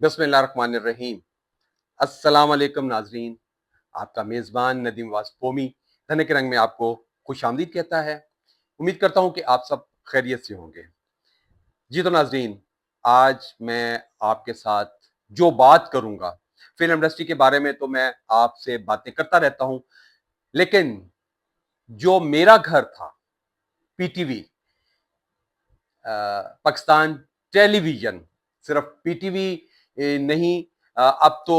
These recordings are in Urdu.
بسم اللہ الرحمن الرحیم۔ السلام علیکم ناظرین، آپ کا میزبان ندیم واس قومی دھنے کے رنگ میں آپ کو خوش آمدید کہتا ہے۔ امید کرتا ہوں کہ آپ سب خیریت سے ہوں گے۔ جی تو ناظرین، آج میں آپ کے ساتھ جو بات کروں گا فلم انڈسٹری کے بارے میں، تو میں آپ سے باتیں کرتا رہتا ہوں، لیکن جو میرا گھر تھا پی ٹی وی، پاکستان ٹیلی ویژن، صرف پی ٹی وی نہیں، اب تو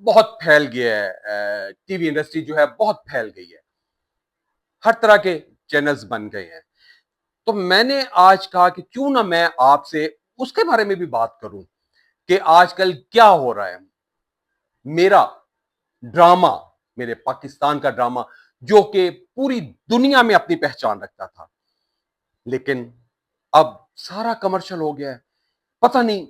بہت پھیل گیا ہے، ٹی وی انڈسٹری جو ہے بہت پھیل گئی ہے، ہر طرح کے چینلز بن گئے ہیں۔ تو میں نے آج کہا کہ کیوں نہ میں آپ سے اس کے بارے میں بھی بات کروں کہ آج کل کیا ہو رہا ہے۔ میرا ڈرامہ، میرے پاکستان کا ڈرامہ جو کہ پوری دنیا میں اپنی پہچان رکھتا تھا، لیکن اب سارا کمرشل ہو گیا ہے۔ پتہ نہیں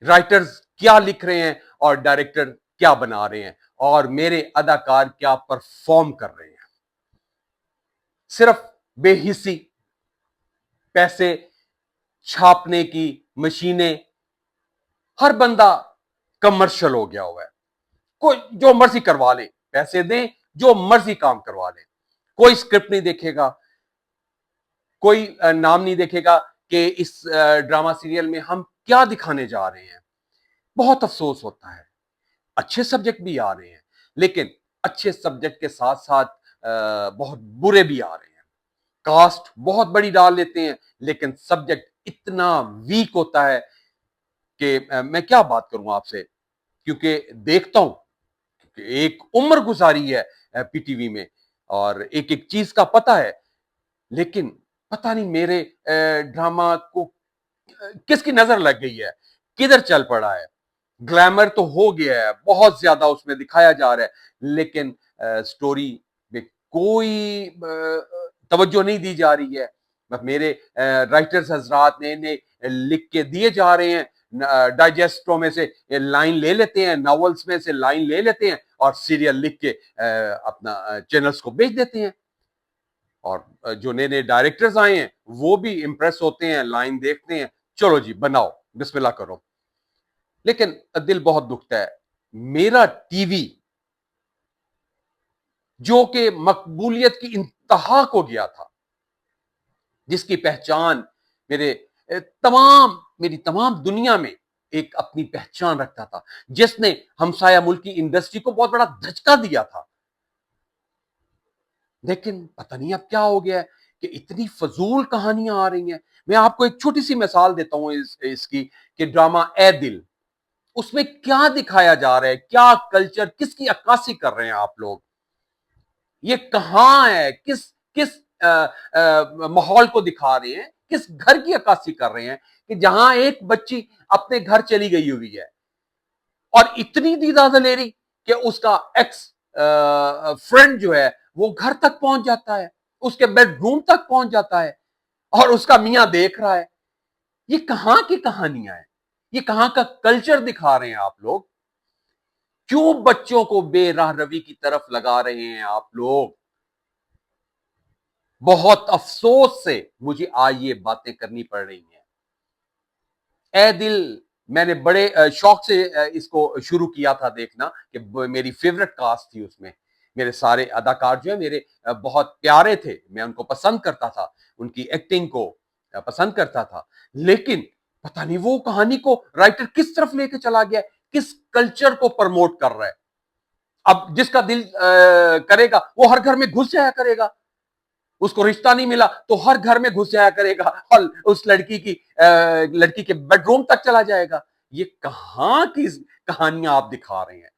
رائٹرز کیا لکھ رہے ہیں اور ڈائریکٹر کیا بنا رہے ہیں اور میرے اداکار کیا پرفارم کر رہے ہیں۔ صرف بے حسی، پیسے چھاپنے کی مشینیں، ہر بندہ کمرشل ہو گیا ہوا ہے۔ کوئی جو مرضی کروا لے، پیسے دیں، جو مرضی کام کروا لے، کوئی سکرپٹ نہیں دیکھے گا، کوئی نام نہیں دیکھے گا کہ اس ڈرامہ سیریل میں ہم کیا دکھانے جا رہے ہیں۔ بہت افسوس ہوتا ہے۔ اچھے سبجیکٹ بھی آ رہے ہیں، لیکن اچھے سبجیکٹ کے ساتھ ساتھ بہت برے بھی آ رہے ہیں۔ کاسٹ بہت بڑی ڈال لیتے ہیں، لیکن سبجیکٹ اتنا ویک ہوتا ہے کہ میں کیا بات کروں آپ سے، کیونکہ دیکھتا ہوں کہ ایک عمر گزاری ہے پی ٹی وی میں اور ایک ایک چیز کا پتہ ہے، لیکن پتہ نہیں میرے ڈرامہ کو کس کی نظر لگ گئی ہے، کدھر چل پڑا ہے۔ گلیمر تو ہو گیا ہے، بہت زیادہ اس میں دکھایا جا رہا ہے، لیکن سٹوری میں کوئی توجہ نہیں دی جا رہی ہے۔ میرے رائٹرز حضرات نے لکھ کے دیے جا رہے ہیں، ڈائجسٹوں میں سے لائن لے لیتے ہیں، ناولز میں سے لائن لے لیتے ہیں اور سیریل لکھ کے اپنا چینلز کو بیچ دیتے ہیں۔ اور جو نئے نئے ڈائریکٹرز آئے ہیں وہ بھی امپریس ہوتے ہیں، لائن دیکھتے ہیں، چلو جی بناؤ، بسم اللہ کرو۔ لیکن دل بہت دکھتا ہے، میرا ٹی وی جو کہ مقبولیت کی انتہا کو گیا تھا، جس کی پہچان میری تمام دنیا میں ایک اپنی پہچان رکھتا تھا، جس نے ہمسایہ ملک کی انڈسٹری کو بہت بڑا دھچکا دیا تھا، لیکن پتہ نہیں اب کیا ہو گیا ہے کہ اتنی فضول کہانیاں آ رہی ہیں۔ میں آپ کو ایک چھوٹی سی مثال دیتا ہوں اس کی کہ ڈرامہ اے دل، اس میں کیا دکھایا جا رہا ہے، کیا کلچر، کس کی عکاسی کر رہے ہیں آپ لوگ، یہ کہاں ہے، کس ماحول کو دکھا رہے ہیں، کس گھر کی عکاسی کر رہے ہیں کہ جہاں ایک بچی اپنے گھر چلی گئی ہوئی ہے اور اتنی دیدہ دلیری کہ اس کا ایکس فرینڈ جو ہے وہ گھر تک پہنچ جاتا ہے، اس کے بیڈ روم تک پہنچ جاتا ہے اور اس کا میاں دیکھ رہا ہے۔ یہ کہاں کی کہانیاں ہیں، یہ کہاں کا کلچر دکھا رہے ہیں آپ لوگ؟ کیوں بچوں کو بے راہ روی کی طرف لگا رہے ہیں آپ لوگ؟ بہت افسوس سے مجھے آج یہ باتیں کرنی پڑ رہی ہیں۔ اے دل میں نے بڑے شوق سے اس کو شروع کیا تھا دیکھنا، کہ میری فیورٹ کاسٹ تھی، اس میں میرے سارے اداکار جو ہیں میرے بہت پیارے تھے، میں ان کو پسند کرتا تھا، ان کی ایکٹنگ کو پسند کرتا تھا، لیکن پتہ نہیں وہ کہانی کو رائٹر کس طرف لے کے چلا گیا، کس کلچر کو پرموٹ کر رہا ہے۔ اب جس کا دل کرے گا وہ ہر گھر میں گھس جایا کرے گا، اس کو رشتہ نہیں ملا تو ہر گھر میں گھس جایا کرے گا اور اس لڑکی کے بیڈ روم تک چلا جائے گا۔ یہ کہاں کی کہانیاں آپ دکھا رہے ہیں،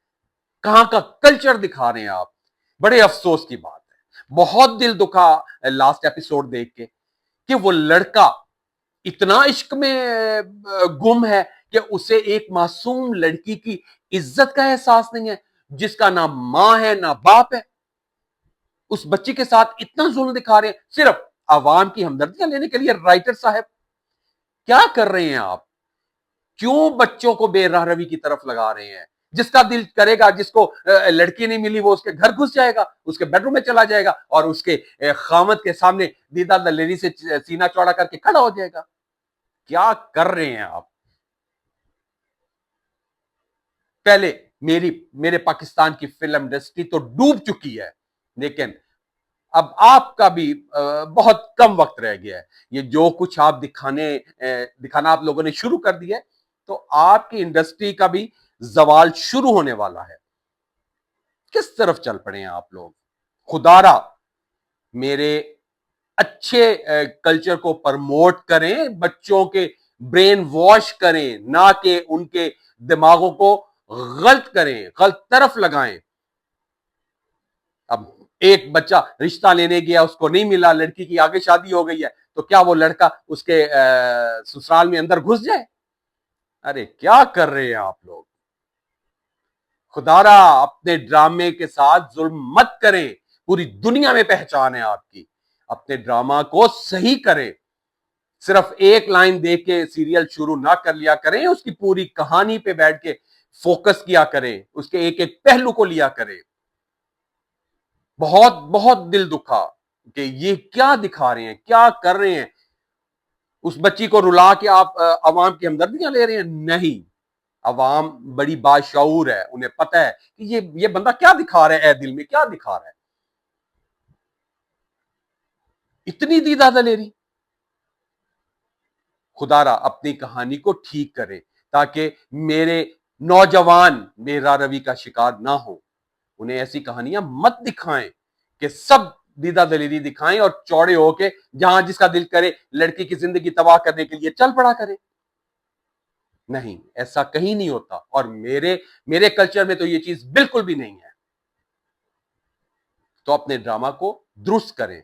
کہاں کا کلچر دکھا رہے ہیں آپ؟ بڑے افسوس کی بات ہے، بہت دل دکھا لاسٹ ایپیسوڈ دیکھ کے کہ وہ لڑکا اتنا عشق میں گم ہے کہ اسے ایک معصوم لڑکی کی عزت کا احساس نہیں ہے، جس کا نہ ماں ہے نہ باپ ہے۔ اس بچی کے ساتھ اتنا ظلم دکھا رہے ہیں صرف عوام کی ہمدردیاں لینے کے لیے۔ رائٹر صاحب کیا کر رہے ہیں آپ؟ کیوں بچوں کو بے راہ روی کی طرف لگا رہے ہیں؟ جس کا دل کرے گا، جس کو لڑکی نہیں ملی، وہ اس کے گھر گھس جائے گا، اس کے بیڈ روم میں چلا جائے گا اور اس کے خامد کے سامنے دیدہ دلیری سے سینہ چوڑا کر کے کھڑا ہو جائے گا۔ کیا کر رہے ہیں آپ؟ پہلے میرے پاکستان کی فلم انڈسٹری تو ڈوب چکی ہے، لیکن اب آپ کا بھی بہت کم وقت رہ گیا ہے. یہ جو کچھ آپ دکھانا آپ لوگوں نے شروع کر دیا ہے، تو آپ کی انڈسٹری کا بھی زوال شروع ہونے والا ہے. کس طرف چل پڑے ہیں آپ لوگ؟ خدا را میرے اچھے کلچر کو پرموٹ کریں، بچوں کے برین واش کریں، نہ کہ ان کے دماغوں کو غلط کریں، غلط طرف لگائیں. اب ایک بچہ رشتہ لینے گیا، اس کو نہیں ملا، لڑکی کی آگے شادی ہو گئی ہے، تو کیا وہ لڑکا اس کے سسرال میں اندر گھس جائے؟ ارے کیا کر رہے ہیں آپ لوگ؟ خدا را اپنے ڈرامے کے ساتھ ظلم مت کریں. پوری دنیا میں پہچان ہے آپ کی. اپنے ڈرامہ کو صحیح کریں. صرف ایک لائن دیکھ کے سیریل شروع نہ کر لیا کریں، اس کی پوری کہانی پہ بیٹھ کے فوکس کیا کریں، اس کے ایک ایک پہلو کو لیا کریں. بہت بہت دل دکھا کہ یہ کیا دکھا رہے ہیں، کیا کر رہے ہیں. اس بچی کو رلا کے آپ عوام کی ہمدردیاں لے رہے ہیں؟ نہیں. عوام بڑی باشعور ہے، انہیں پتہ ہے کہ یہ بندہ کیا دکھا رہا ہے، اے دل میں کیا دکھا رہا ہے. اتنی دیدہ دلیری. خدا را اپنی کہانی کو ٹھیک کرے تاکہ میرے نوجوان میرا روی کا شکار نہ ہو. انہیں ایسی کہانیاں مت دکھائیں کہ سب دیدہ دلیری دکھائیں اور چوڑے ہو کے جہاں جس کا دل کرے لڑکی کی زندگی تباہ کرنے کے لیے چل پڑا کرے. نہیں، ایسا کہیں نہیں ہوتا، اور میرے کلچر میں تو یہ چیز بالکل بھی نہیں ہے. تو اپنے ڈرامہ کو درست کریں.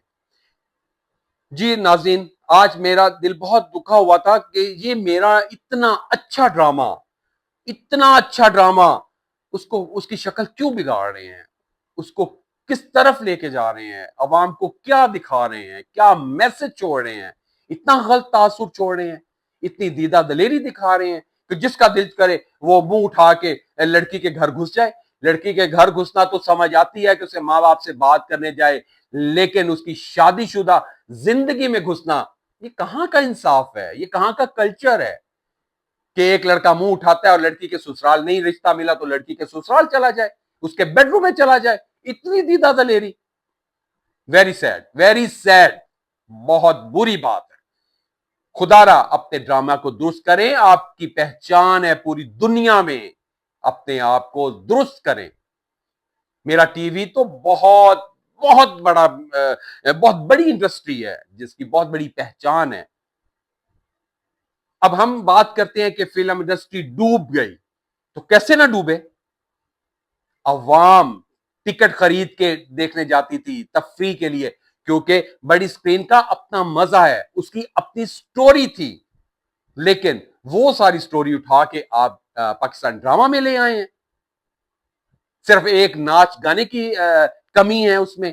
جی ناظرین، آج میرا دل بہت دکھا ہوا تھا کہ یہ میرا اتنا اچھا ڈرامہ اس کی شکل کیوں بگاڑ رہے ہیں، اس کو کس طرف لے کے جا رہے ہیں، عوام کو کیا دکھا رہے ہیں، کیا میسج چھوڑ رہے ہیں، اتنا غلط تاثر چھوڑ رہے ہیں، اتنی دیدہ دلیری دکھا رہے ہیں کہ جس کا دل کرے وہ منہ اٹھا کے لڑکی کے گھر گھس جائے. لڑکی کے گھر گھسنا تو سمجھ آتی ہے کہ اسے ماں باپ سے بات کرنے جائے، لیکن اس کی شادی شدہ زندگی میں گھسنا، یہ کہاں کا انصاف ہے، یہ کہاں کا کلچر ہے کہ ایک لڑکا منہ اٹھاتا ہے اور لڑکی کے سسرال نہیں رشتہ ملا تو لڑکی کے سسرال چلا جائے، اس کے بیڈ روم میں چلا جائے. اتنی دیدہ دلیری. Very sad, very sad. بہت بری بات ہے. خدا را اپنے ڈرامہ کو درست کریں. آپ کی پہچان ہے پوری دنیا میں، اپنے آپ کو درست کریں. میرا ٹی وی تو بہت بڑی انڈسٹری ہے جس کی بہت بڑی پہچان ہے. اب ہم بات کرتے ہیں کہ فلم انڈسٹری ڈوب گئی، تو کیسے نہ ڈوبے؟ عوام ٹکٹ خرید کے دیکھنے جاتی تھی تفریح کے لیے، کیونکہ بڑی سکرین کا اپنا مزہ ہے، اس کی اپنی سٹوری تھی. لیکن وہ ساری سٹوری اٹھا کے آپ پاکستان ڈرامہ میں لے آئے ہیں. صرف ایک ناچ گانے کی کمی ہے اس میں،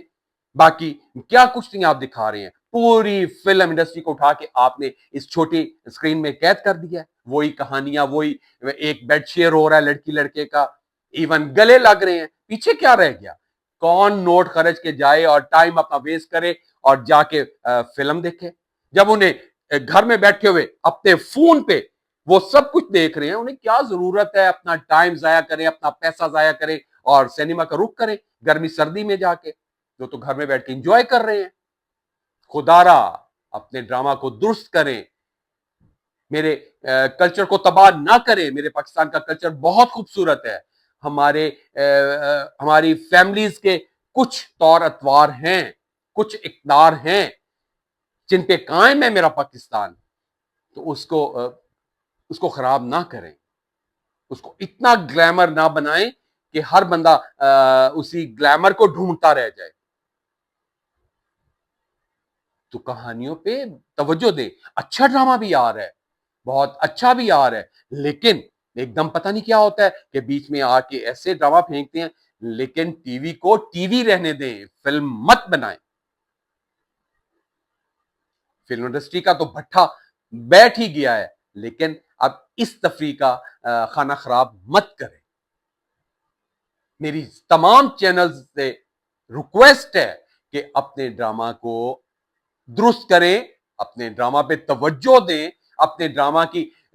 باقی کیا کچھ نہیں آپ دکھا رہے ہیں. پوری فلم انڈسٹری کو اٹھا کے آپ نے اس چھوٹی اسکرین میں قید کر دیا ہے. وہی کہانیاں، وہی ایک بیڈ شیئر ہو رہا ہے لڑکی لڑکے کا، ایون گلے لگ رہے ہیں. پیچھے کیا رہ گیا؟ کون نوٹ خرچ کے جائے اور ٹائم اپنا ویسٹ کرے اور جا کے فلم دیکھے، جب انہیں گھر میں بیٹھے ہوئے اپنے فون پہ وہ سب کچھ دیکھ رہے ہیں. انہیں کیا ضرورت ہے اپنا ٹائم ضائع کرے، اپنا پیسہ ضائع کرے اور سینما کا رخ کرے گرمی سردی میں جا کے؟ جو تو گھر میں بیٹھ کے انجوائے کر رہے ہیں. خدا را اپنے ڈرامہ کو درست کریں. میرے کلچر کو تباہ نہ کریں. میرے پاکستان کا کلچر بہت خوبصورت ہے. ہماری فیملیز کے کچھ طور اطوار ہیں، کچھ اقدار ہیں جن پہ قائم ہے میرا پاکستان. تو اس کو خراب نہ کریں، اس کو اتنا گلیمر نہ بنائیں کہ ہر بندہ اسی گلیمر کو ڈھونڈتا رہ جائے. تو کہانیوں پہ توجہ دیں. اچھا ڈرامہ بھی آ رہا ہے، بہت اچھا بھی آ رہا ہے، لیکن ایک دم پتہ نہیں کیا ہوتا ہے کہ بیچ میں آ کے ایسے ڈرامہ پھینکتے ہیں. لیکن ٹی وی کو ٹی وی رہنے دیں، فلم مت بنائیں. فلم انڈسٹری کا تو بھٹا بیٹھ ہی گیا ہے، لیکن اب اس تفریح کا خانہ خراب مت کریں. میری تمام چینلز سے ریکویسٹ ہے کہ اپنے ڈرامہ کو درست کریں، اپنے ڈرامہ پہ توجہ دیں، اپنے ڈرامہ کی